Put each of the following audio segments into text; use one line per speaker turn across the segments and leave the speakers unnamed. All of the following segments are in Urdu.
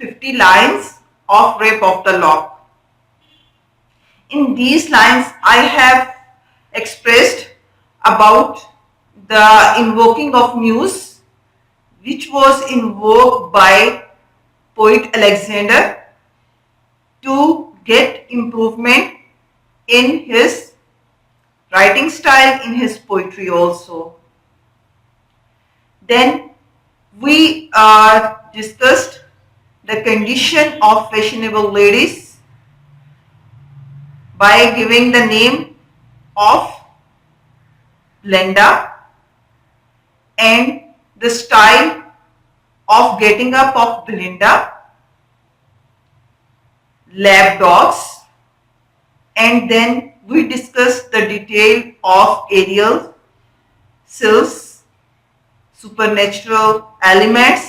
50 lines of rape of the lock. In these lines I have expressed about the invoking of muse which was invoked by poet Alexander to get improvement in his writing style, in his poetry also. Then we discussed the condition of fashionable ladies by giving the name of Belinda and the style of getting up of Belinda, lap dogs, and then we discussed the detail of Ariel, sylphs, supernatural elements.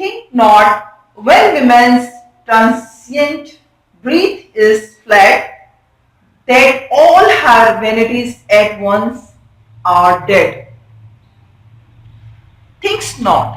Think not when women's transient breath is flat that all her vanities at once are dead. Thinks not,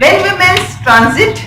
When women's transit,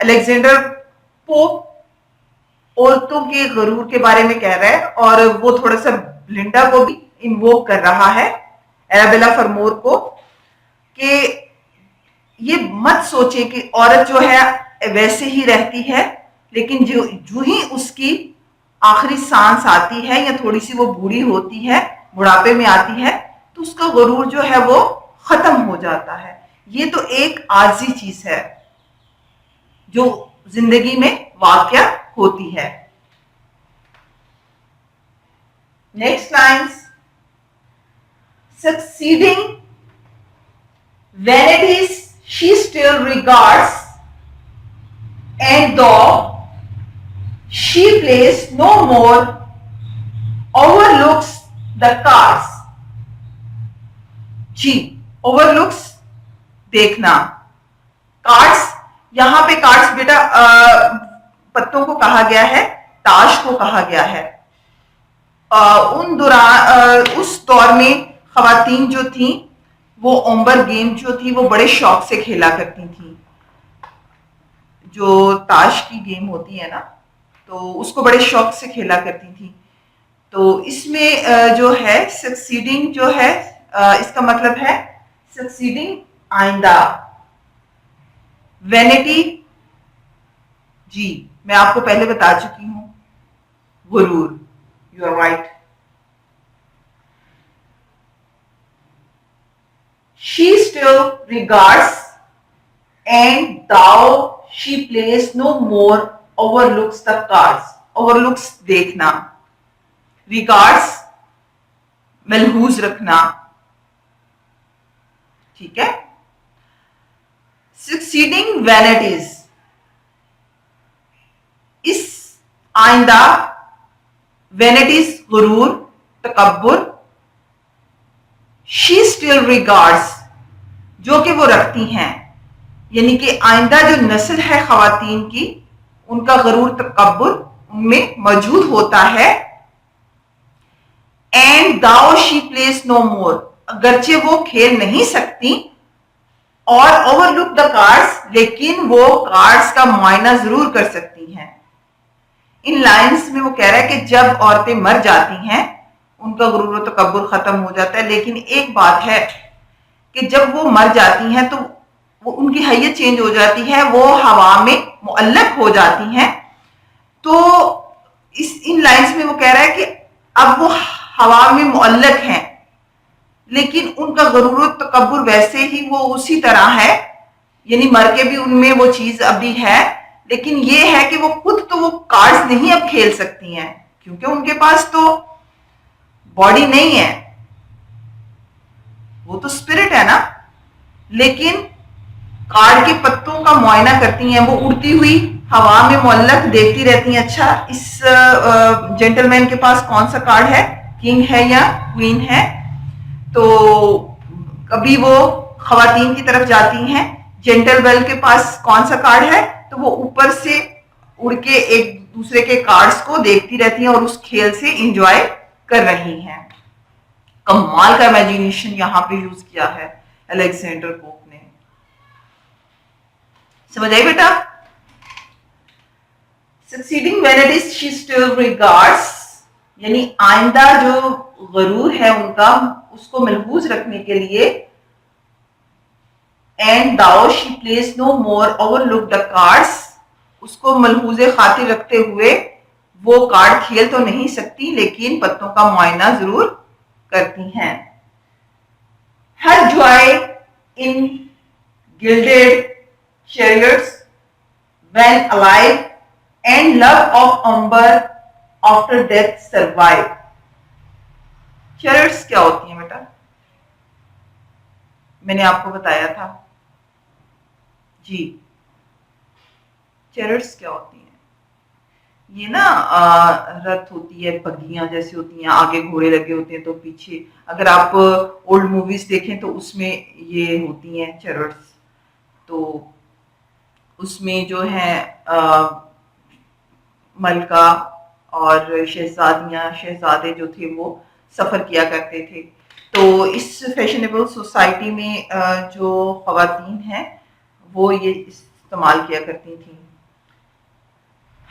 Alexander Pope عورتوں کے غرور کے بارے میں کہہ رہا ہے اور وہ تھوڑا سا بلنڈا کو بھی انووک کر رہا ہے، ایرابیلا فرمور کو، کہ یہ مت سوچے کہ عورت جو ہے ویسے ہی رہتی ہے، لیکن جو ہی اس کی آخری سانس آتی ہے یا تھوڑی سی وہ بوڑھی ہوتی ہے، بڑھاپے میں آتی ہے، تو اس کا غرور جو ہے وہ ختم ہو جاتا ہے۔ یہ تو ایک عارضی چیز ہے جو زندگی میں واقع ہوتی ہے۔ Next lines, succeeding vanities she still regards, and though she plays no more, overlooks the cards. جی، overlooks دیکھنا، کارڈس، یہاں پہ کارڈس بیٹا پتوں کو کہا گیا ہے، تاش کو کہا گیا ہے۔ اس دور میں خواتین جو تھیں وہ اومبر گیم جو تھی وہ بڑے شوق سے کھیلا کرتی تھیں، جو تاش کی گیم ہوتی ہے نا، تو اس کو بڑے شوق سے کھیلا کرتی تھیں۔ تو اس میں جو ہے سکسیڈنگ جو ہے اس کا مطلب ہے سکسیڈنگ آئندہ، وینٹی جی میں آپ کو پہلے بتا چکی ہوں، غرور، you are right. She still regards, and though she plays no more, overlooks the cards. Overlooks دیکھنا، regards ملحوظ رکھنا، ٹھیک ہے۔ succeeding vanities، اس آئندہ vanities غرور، تکبر، she still regards جو کہ وہ رکھتی ہیں، یعنی کہ آئندہ جو نسل ہے خواتین کی، ان کا غرور، تکبر ان میں موجود ہوتا ہے۔ and though she plays no more، اگرچہ وہ کھیل نہیں سکتی، اور overlook the cards، لیکن وہ کارڈز کا معائنہ ضرور کر سکتی ہیں۔ ان لائنز میں وہ کہہ رہا ہے کہ جب عورتیں مر جاتی ہیں ان کا غرور و تکبر ختم ہو جاتا ہے، لیکن ایک بات ہے کہ جب وہ مر جاتی ہیں تو وہ ان کی حیت چینج ہو جاتی ہے، وہ ہوا میں معلق ہو جاتی ہیں۔ تو ان لائنز میں وہ کہہ رہا ہے کہ اب وہ ہوا میں معلق ہیں، لیکن ان کا غرور و تکبر ویسے ہی وہ اسی طرح ہے، یعنی مر کے بھی ان میں وہ چیز ابھی ہے، لیکن یہ ہے کہ وہ خود تو وہ کارڈز نہیں اب کھیل سکتی ہیں، کیونکہ ان کے پاس تو باڈی نہیں ہے، وہ تو اسپرٹ ہے نا، لیکن کارڈ کے پتوں کا معائنہ کرتی ہیں، وہ اڑتی ہوئی ہوا میں معلق دیکھتی رہتی ہیں، اچھا اس جینٹل مین کے پاس کون سا کارڈ ہے، کنگ ہے یا کوئین ہے۔ تو کبھی وہ خواتین کی طرف جاتی ہیں، جینٹل ویل کے پاس کون سا کارڈ ہے، تو وہ اوپر سے اڑ کے ایک دوسرے کے کارڈز کو دیکھتی رہتی ہیں اور اس کھیل سے انجوائے کر رہی ہیں۔ کمال کا امیجینیشن یہاں پہ یوز کیا ہے الیگزینڈر پوپ نے، سمجھ آئی بیٹا؟ succeeding vanities she still regards، یعنی آئندہ جو غرور ہے ان کا، اس کو محفوظ رکھنے کے لیے، and though she plays no more, overlook the cards، اس کو ملحوظ خاطر رکھتے ہوئے وہ کارڈ کھیل تو نہیں سکتی لیکن پتوں کا معائنہ ضرور کرتی ہیں۔ her joy in gilded chariots when alive, and love of umber after death survive۔ chariots کیا ہوتی ہیں بیٹا؟ میں نے آپ کو بتایا تھا جی، چیرٹس کیا ہوتی ہیں؟ یہ نا رتھ ہوتی ہے، بگیاں جیسی ہوتی ہیں، آگے گھوڑے لگے ہوتے ہیں تو پیچھے، اگر آپ اولڈ موویز دیکھیں تو اس میں یہ ہوتی ہیں چیرٹس، تو اس میں جو ہے ملکہ اور شہزادیاں، شہزادے جو تھے وہ سفر کیا کرتے تھے۔ تو اس فیشنیبل سوسائٹی میں جو خواتین ہیں وہ یہ استعمال کیا کرتی تھیں۔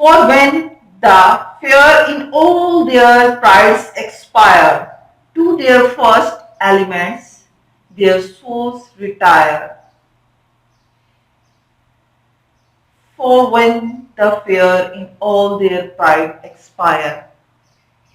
For when the fear in all their prides expire, to their first elements their souls retire. For when the fear in all their pride expire.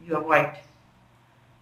You are right.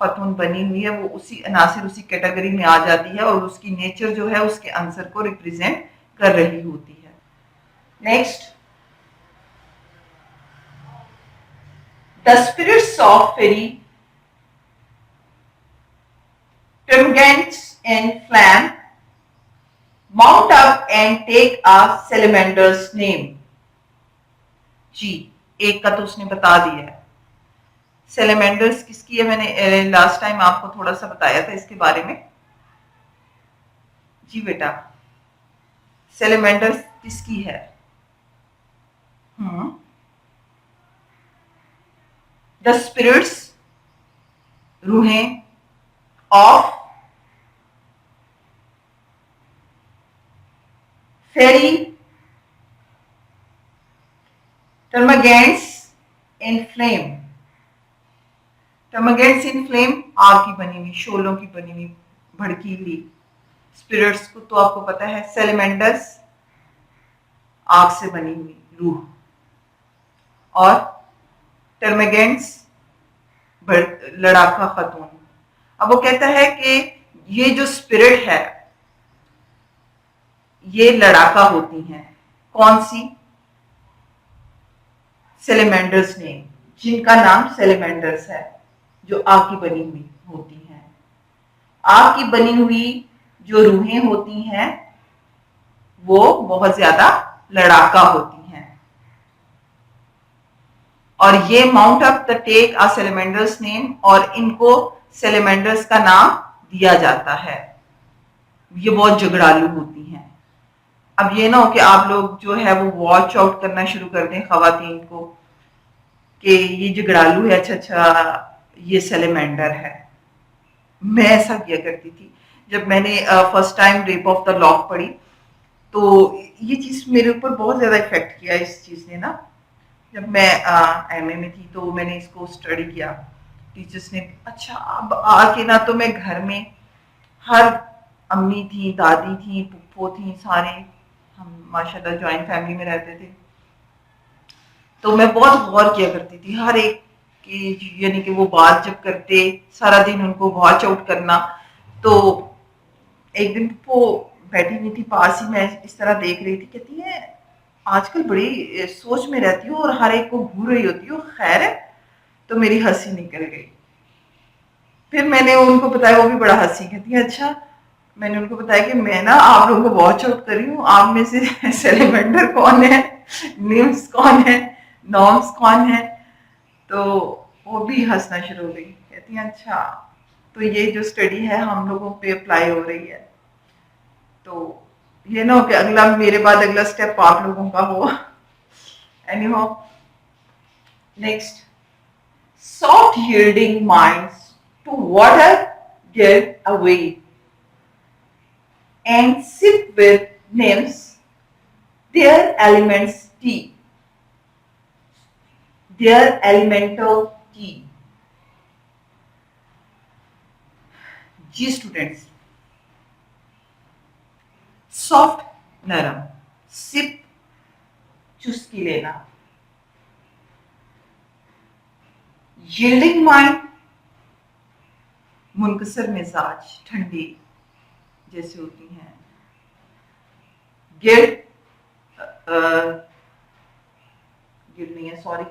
خاتون بنی ہوئی ہے وہ اسی عناصر اسی کیٹیگری میں آ جاتی ہے اور اس کی نیچر جو ہے اس کے عنصر کو ریپرزینٹ کر رہی ہوتی ہے. Next, the spirits of fairy termagants in flame mount up and take a salamander's name. جی ایک کا تو اس نے بتا دیا ہے. سیلیمینڈرز کس کی ہے؟ میں نے لاسٹ ٹائم آپ کو تھوڑا سا بتایا تھا اس کے بارے میں. جی بیٹا سیلیمینڈرز کس کی ہے؟ دا اسپرٹس روحیں of fiery termagants in flame. Termagants in flame آگ کی بنی ہوئی شعلوں کی بنی ہوئی بھڑکی ہوئی اسپرٹس کو تو آپ کو پتا ہے. سیلیمینڈرس آگ سے بنی ہوئی روح اور ٹرمگینٹس لڑاکا خاتون. اب وہ کہتا ہے کہ یہ جو اسپرٹ ہے یہ لڑاکا ہوتی ہیں. کون سی؟ سیلیمینڈرز نے, جن کا نام سیلیمینڈرز ہے, جو آگ کی بنی ہوئی ہوتی ہیں. آگ کی بنی ہوئی جو روحیں ہوتی ہیں وہ بہت زیادہ لڑاکا ہوتی ہیں. اور یہ ماؤنٹ اپ دا ٹیک آ سیلیمینڈرز نیم, اور ان کو سیلیمینڈرز کا نام دیا جاتا ہے. یہ بہت جھگڑالو ہوتی ہیں. اب یہ نہ ہو کہ آپ لوگ جو ہے وہ واچ آؤٹ کرنا شروع کر دیں خواتین کو کہ یہ جھگڑالو ہے, اچھا یہ سیلیمینڈر ہے. میں ایسا کیا کرتی تھی جب میں نے first time Rape of the Lock پڑھی تو یہ چیز میرے اوپر بہت زیادہ افیکٹ کیا اس چیز نے نا. جب میں ایم اے میں تھی تو میں نے اس کو اسٹڈی کیا. ٹیچرس نے اچھا اب آ کے نہ تو میں گھر میں ہر امی تھی, دادی تھی, پھپھو تھی, سارے ہم ماشاء اللہ جوائنٹ فیملی میں رہتے تھے. تو میں بہت غور کیا کرتی تھی ہر ایک کی, یعنی کہ وہ بات جب کرتے سارا دن ان کو واچ آؤٹ کرنا. تو ایک دن وہ بیٹھی ہوئی تھی پاس ہی, میں اس طرح دیکھ رہی تھی, کہتی ہے آج کل بڑی سوچ میں رہتی ہوں اور ہر ایک کو گھور رہی ہوتی ہوں, خیر ہے. تو میری ہنسی نکل گئی. پھر میں نے ان کو بتایا, وہ بھی بڑا ہنسی, کہتی ہے اچھا. میں نے ان کو بتایا کہ میں نا آپ لوگوں کو واچ آؤٹ کر رہی ہوں, آپ میں سے سیلیمینڈر کون ہے, نیمس کون ہے, نارمس کون ہے. تو وہ بھی ہنسنا شروع ہو گئی. کہتی ہیں اچھا تو یہ جو اسٹڈی ہے ہم لوگوں پہ اپلائی ہو رہی ہے. تو یہ نہ ہو کہ اگلا میرے بعد اگلا اسٹیپ آپ لوگوں کا ہو. Anyhow, next, soft yielding minds to water get away and sip with nymphs their elements tea, their elemental tea. جی اسٹوڈینٹس, سافٹ نرم, سپ چسکی لینا, یلڈنگ مائنڈ منکسر مزاج ٹھنڈی جیسے ہوتی ہیں, گلائڈ نہیں ہے سوری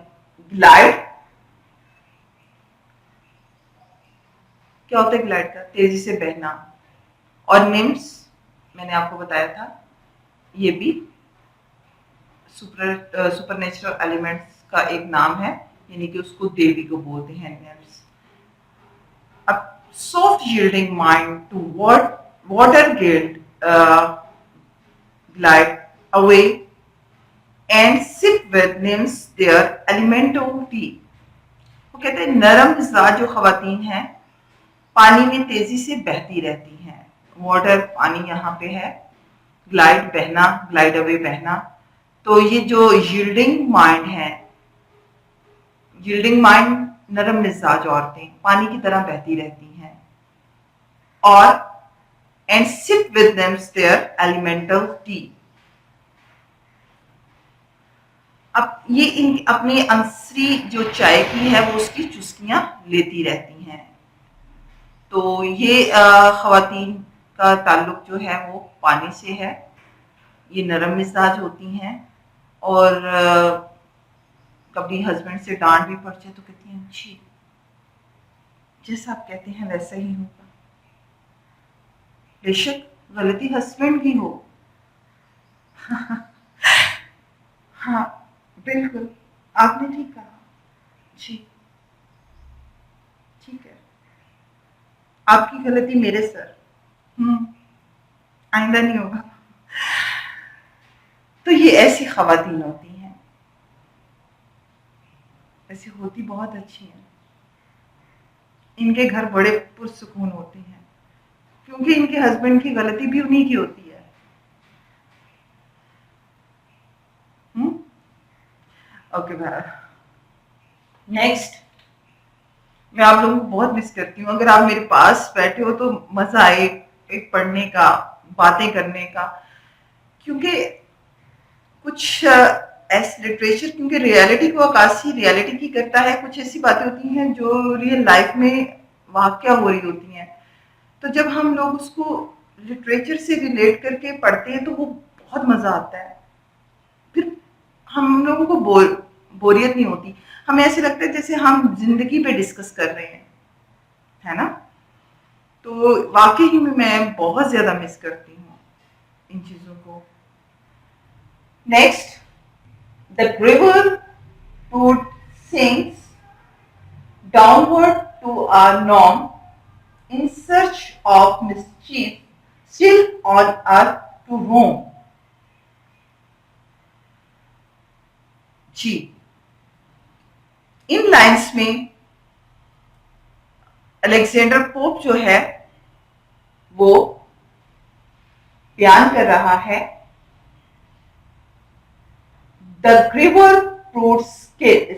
گلائڈ, کیا ہوتا ہے گلائڈ کا؟ تیزی سے بہنا. اور نمس میں نے آپ کو بتایا تھا یہ بھی سپر نیچرل ایلیمنٹس کا ایک نام ہے, یعنی کہ اس کو دیوی کو بولتے ہیں نمس. اب soft yielding mind to water glide glide away and sip with nymphs their elemental tea. وہ کہتے ہیں نرم مزاج جو خواتین ہیں پانی میں تیزی سے بہتی رہتی ہیں. واٹر پانی یہاں پہ ہے, گلائڈ بہنا, گلائڈ اوے بہنا. تو یہ جو ییلڈنگ مائنڈ ہے, ییلڈنگ مائنڈ نرم مزاج عورتیں پانی کی طرح بہتی رہتی ہیں. اور and sip with them their elemental tea. اب یہ اپنی عنصری جو چائے کی ہے وہ اس کی چسکیاں لیتی رہتی ہیں. تو یہ خواتین کا تعلق جو ہے وہ پانی سے ہے. یہ نرم مزاج ہوتی ہیں اور کبھی ہسبینڈ سے ڈانٹ بھی پڑ جائے تو کہتی ہیں جی جیسا آپ کہتے ہیں ویسا ہی ہوگا. بے شک غلطی ہسبینڈ کی ہو. ہاں بالکل آپ نے ٹھیک کہا. جی ٹھیک ہے آپ کی غلطی میرے سر. آئندہ نہیں ہوگا. تو یہ ایسی خواتین ہوتی ہیں. ایسی ہوتی بہت اچھی ہیں. ان کے گھر بڑے پرسکون ہوتے ہیں کیونکہ ان کے ہسبینڈ کی غلطی بھی انہی کی ہوتی ہے. اوکے بھائی نیکسٹ. میں آپ لوگوں کو بہت مس کرتی ہوں. اگر آپ میرے پاس بیٹھے ہو تو مزہ آئے ایک پڑھنے کا باتیں کرنے کا. کیونکہ کچھ ایسے لٹریچر کیونکہ ریالٹی کو عکاسی ریالٹی کی کرتا ہے. کچھ ایسی باتیں ہوتی ہیں جو ریئل لائف میں واقع ہو رہی ہوتی ہیں. تو جب ہم لوگ اس کو لٹریچر سے ریلیٹ کر کے پڑھتے ہیں تو وہ بہت مزہ آتا ہے. پھر ہم لوگوں کو بوریت نہیں ہوتی. ہمیں ایسے لگتا ہے جیسے ہم زندگی پہ ڈسکس کر رہے ہیں ہے نا. تو واقعی میں بہت زیادہ مس کرتی ہوں ان چیزوں کو. Next the river would sinks downward to our norm in search of mischief, still on earth to roam. جی ان لائنس میں الیگزینڈر پوپ جو ہے وہ بیان کر رہا ہے the river roots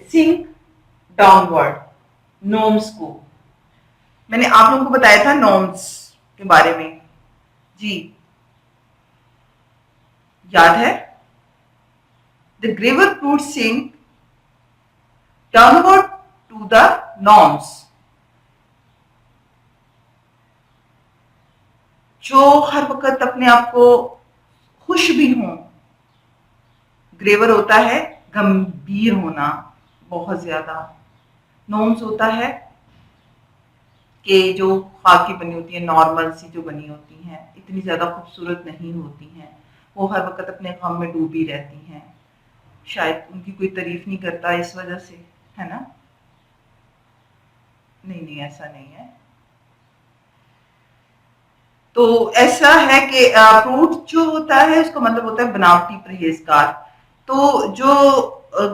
sink downward نومس کو. میں نے آپ لوگوں کو بتایا تھا نومس کے بارے میں. جی یاد ہے the river roots sink downward to the norms. جو ہر وقت اپنے آپ کو خوش بھی ہوں. گریور ہوتا ہے گمبھیر ہونا بہت زیادہ. نومس ہوتا ہے کہ جو خاکی بنی ہوتی ہیں نارمل سی جو بنی ہوتی ہیں اتنی زیادہ خوبصورت نہیں ہوتی ہیں. وہ ہر وقت اپنے غم میں ڈوبی رہتی ہیں. شاید ان کی کوئی تعریف نہیں کرتا اس وجہ سے ہے نا. نہیں ایسا نہیں ہے. تو ایسا ہے کہ پروٹ جو ہوتا ہے اس کا مطلب ہوتا ہے بناوٹی پرہیزگار. تو جو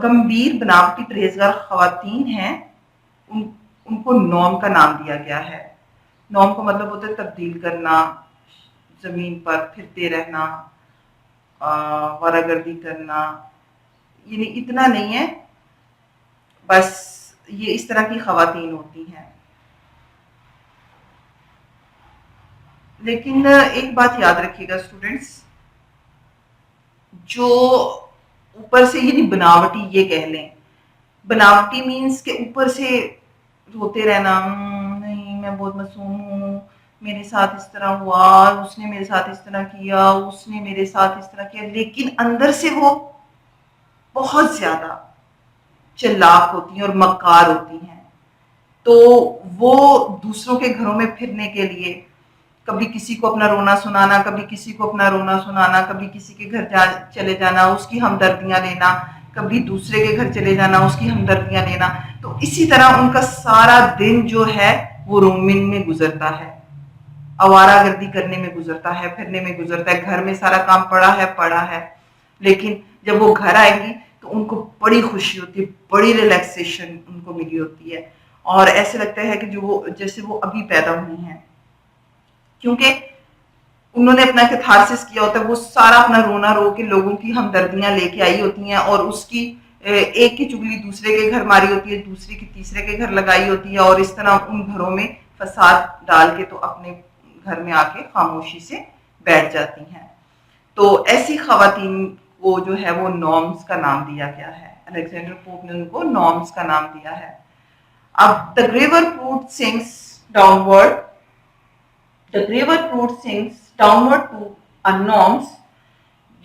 گمبھیر بناوٹی پرہیزگار خواتین ہیں ان کو نوم کا نام دیا گیا ہے. نوم کا مطلب ہوتا ہے تبدیل کرنا, زمین پر پھرتے رہنا, ورا گردی کرنا. یعنی اتنا نہیں ہے, بس یہ اس طرح کی خواتین ہوتی ہیں. لیکن ایک بات یاد رکھیے گا اسٹوڈینٹس, جو اوپر سے یعنی بناوٹی یہ کہہ لیں, بناوٹی مینس کہ اوپر سے روتے رہنا, نہیں میں بہت معصوم ہوں, میرے ساتھ اس طرح ہوا, اس نے میرے ساتھ اس طرح کیا, اس نے میرے ساتھ اس طرح کیا, لیکن اندر سے وہ بہت زیادہ چلاک ہوتی ہیں اور مکار ہوتی ہیں. تو وہ دوسروں کے گھروں میں پھرنے کے لیے کبھی کسی کو اپنا رونا سنانا, کبھی کسی کو اپنا رونا سنانا, کبھی کسی کے گھر چلے جانا, اس کی ہمدردیاں لینا, کبھی دوسرے کے گھر چلے جانا, اس کی ہمدردیاں لینا. تو اسی طرح ان کا سارا دن جو ہے وہ رومنگ میں گزرتا ہے, آوارہ گردی کرنے میں گزرتا ہے, پھرنے میں گزرتا ہے. گھر میں سارا کام پڑا ہے, لیکن جب وہ گھر آئے گی تو ان کو بڑی خوشی ہوتی ہے, بڑی ریلیکسیشن ان کو ملی ہوتی ہے, اور ایسے لگتا ہے کہ جیسے وہ ابھی پیدا ہوئی ہیں. کیونکہ انہوں نے اپنا کیتھارسس کیا ہوتا ہے, وہ سارا اپنا رونا رو کے لوگوں کی ہمدردیاں لے کے آئی ہوتی ہیں, اور اس کی ایک کی چگلی دوسرے کے گھر ماری ہوتی ہے, دوسری کی تیسرے کے گھر لگائی ہوتی ہے, اور اس طرح ان گھروں میں فساد ڈال کے تو اپنے گھر میں آ کے خاموشی سے بیٹھ جاتی ہیں. تو ایسی خواتین کو جو ہے وہ نارمس کا نام دیا گیا ہے. الیگزینڈر پوپ نے ان کو نارمس کا نام دیا ہے. اب the river root sinks downward The graver prude sinks downward to a norms.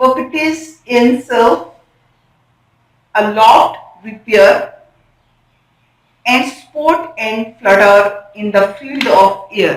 cocytus in self, aloft, repair, and sport and flutter in the field of air.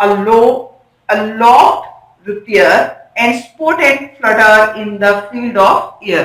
aloft, repair and sport and flutter in the field of air.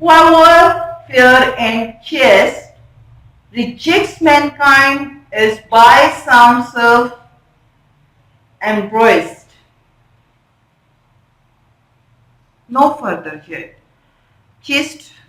whoever fair and chaste rejects mankind is by some self embraced. No further yet. Chaste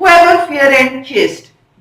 Whoever fair and chaste,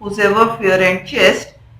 whosoever fair and chaste,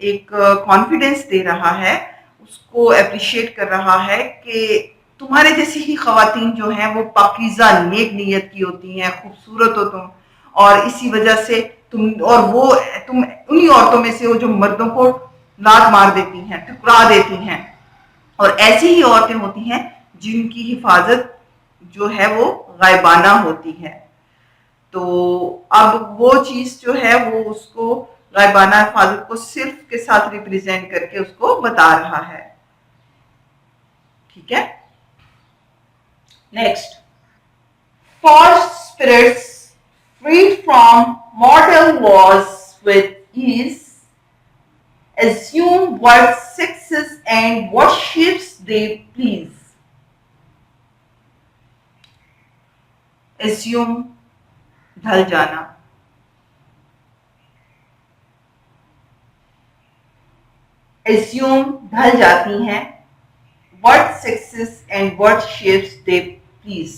ایک کانفیڈنس دے رہا ہے، اس کو اپریشیٹ کر رہا ہے کہ تمہارے جیسی ہی خواتین جو ہیں وہ پاکیزہ نیک نیت کی ہوتی ہیں، خوبصورت ہو تم، اور اسی وجہ سے تم انہی عورتوں میں سے ہو جو مردوں کو لات مار دیتی ہیں، ٹکرا دیتی ہیں، اور ایسی ہی عورتیں ہوتی ہیں جن کی حفاظت جو ہے وہ غائبانہ ہوتی ہے۔ تو اب وہ چیز جو ہے وہ اس کو غائبانہ حفاظت کو صرف کے ساتھ ریپریزینٹ کر کے اس کو بتا رہا ہے، ٹھیک ہے۔ Next, false spirits freed from mortal laws with ease assume what sexes and what shapes they please. Assume ڈھل جانا، assume ڈھل جاتی ہیں، what sexes and what shapes they please.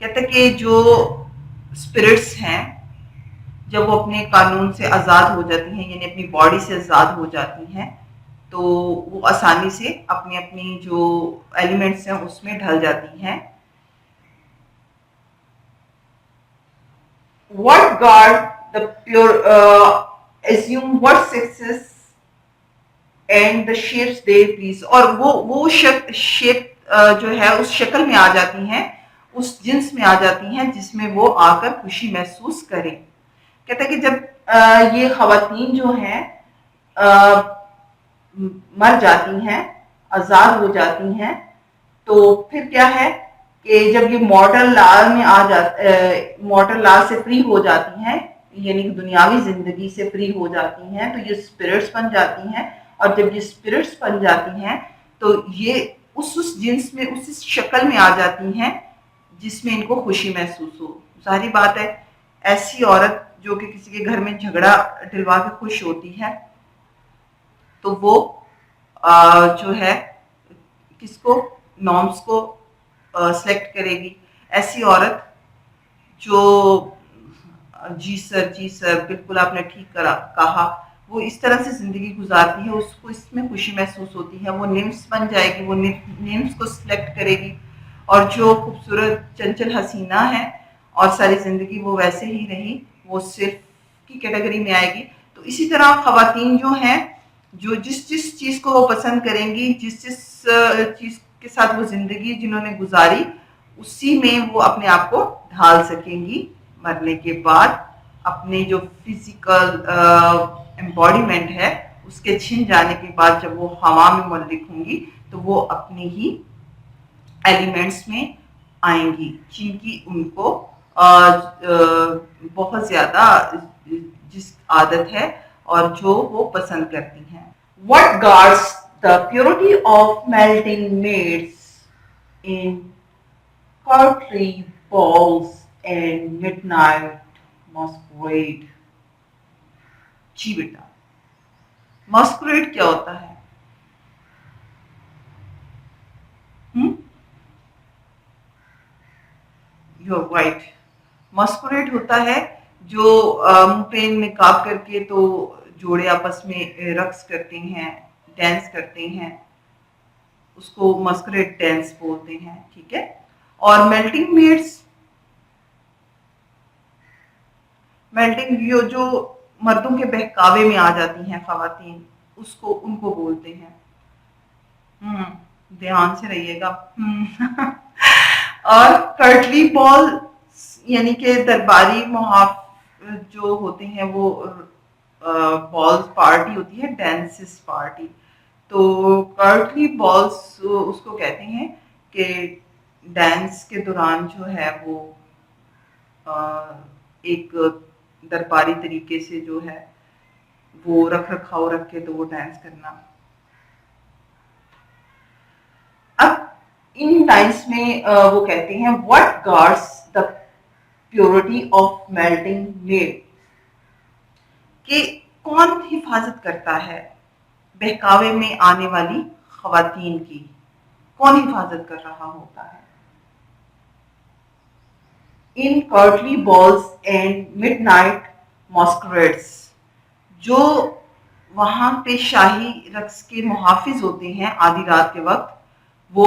کہتے کہ جو اسپرٹس ہیں جب وہ اپنے قانون سے آزاد ہو جاتی ہیں، یعنی اپنی باڈی سے آزاد ہو جاتی ہیں، تو وہ آسانی سے اپنی اپنی جو ایلیمنٹس ہیں اس میں ڈھل جاتی ہیں۔ What guard the pure assume what sexes and the shapes they please، اور وہ شیپ جو ہے اس شکل میں آ جاتی ہیں، اس جنس میں آ جاتی ہیں جس میں وہ آ کر خوشی محسوس کریں۔ کہتا ہے کہ جب یہ خواتین جو ہیں مر جاتی ہیں، آزاد ہو جاتی ہیں، تو پھر کیا ہے کہ جب یہ مارٹل لا میں مارٹل لا سے فری ہو جاتی ہیں، یعنی دنیاوی زندگی سے فری ہو جاتی ہیں، تو یہ اسپرٹس بن جاتی ہیں، اور جب یہ اسپرٹس بن جاتی ہیں تو یہ اس جنس میں اس شکل میں آ جاتی ہیں جس میں ان کو خوشی محسوس ہو۔ ظاہری بات ہے ایسی عورت جو کہ کسی کے گھر میں جھگڑا ڈلوا کے خوش ہوتی ہے تو وہ جو ہے کس کو، نارمس کو سلیکٹ کرے گی۔ ایسی عورت جو جی سر بالکل آپ نے ٹھیک کہا، وہ اس طرح سے زندگی گزارتی ہے، اس کو اس میں خوشی محسوس ہوتی ہے، وہ نیمس بن جائے گی، وہ نیمس کو سلیکٹ کرے گی، اور جو خوبصورت چنچل حسینہ ہے اور ساری زندگی وہ ویسے ہی رہی، وہ صرف کی کیٹیگری میں آئے گی۔ تو اسی طرح خواتین جو ہیں جو جس چیز کو وہ پسند کریں گی، جس چیز کے ساتھ وہ زندگی جنہوں نے گزاری، اسی میں وہ اپنے آپ کو ڈھال سکیں گی۔ مرنے کے بعد اپنے جو فزیکل امباڈیمنٹ ہے اس کے چھن جانے کے بعد جب وہ ہوا میں منحرف ہوں گی تو وہ اپنی ہی ایلیمنٹس میں آئیں گی جن کی ان کو بہت زیادہ جس عادت ہے اور جو وہ پسند کرتی ہیں۔ What guards the purity of melting maids in courtly balls and midnight masquerade؟ G beta, masquerade کیا ہوتا ہے؟ You're right. masquerade ہوتا ہے جو منہ پہ نقاب کر کے تو جوڑے آپس میں رقص کرتے ہیں، ڈانس کرتے ہیں، اس کو masquerade ڈانس بولتے ہیں، ٹھیک ہے۔ اور میلٹنگ جو مردوں کے بہکاوے میں آ جاتی ہیں خواتین، ان کو بولتے ہیں۔ دھیان سے رہیے گا۔ اور کرٹلی بال یعنی کہ درباری جو ہوتے ہیں وہ بالز پارٹی ہوتی ہے، ڈانسز پارٹی، تو کرٹلی بالز اس کو کہتے ہیں کہ ڈانس کے دوران جو ہے وہ ایک درباری طریقے سے جو ہے وہ رکھ رکھاؤ رکھ کے تو وہ ڈانس کرنا۔ اب ان لائنس میں وہ کہتے ہیں what guards the purity of melting maid، کہ کون حفاظت کرتا ہے بہکاوے میں آنے والی خواتین کی، کون حفاظت کر رہا ہوتا ہے؟ in courtly balls and midnight masquerades، جو وہاں پہ شاہی رقص کے محافظ ہوتے ہیں آدھی رات کے وقت، وہ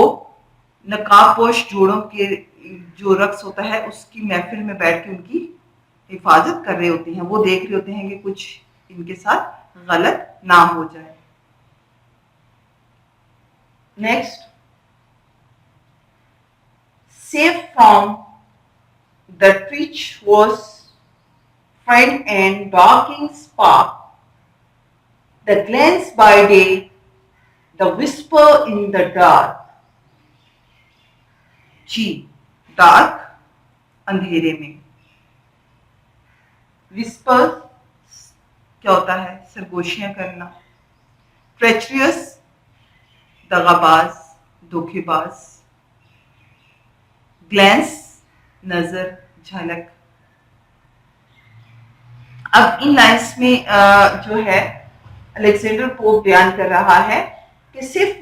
نقاب پوش جوڑوں کے جو رقص ہوتا ہے اس کی محفل میں بیٹھ کے ان کی حفاظت کر رہے ہوتے ہیں، وہ دیکھ رہے ہوتے ہیں کہ کچھ ان کے ساتھ غلط نہ ہو جائے۔ Next, safe from the twitch was friend and darking spark, the glance by day, the whisper in the dark. جی، ڈارک اندھیرے میں، وسپر کیا ہوتا ہے؟ سرگوشیاں کرنا، ٹریچریس دغا باز، دھوکے باز، گلینس نظر، جھلک۔ اب ان لائنس میں جو ہے الیگزینڈر پوپ بیان کر رہا ہے کہ صرف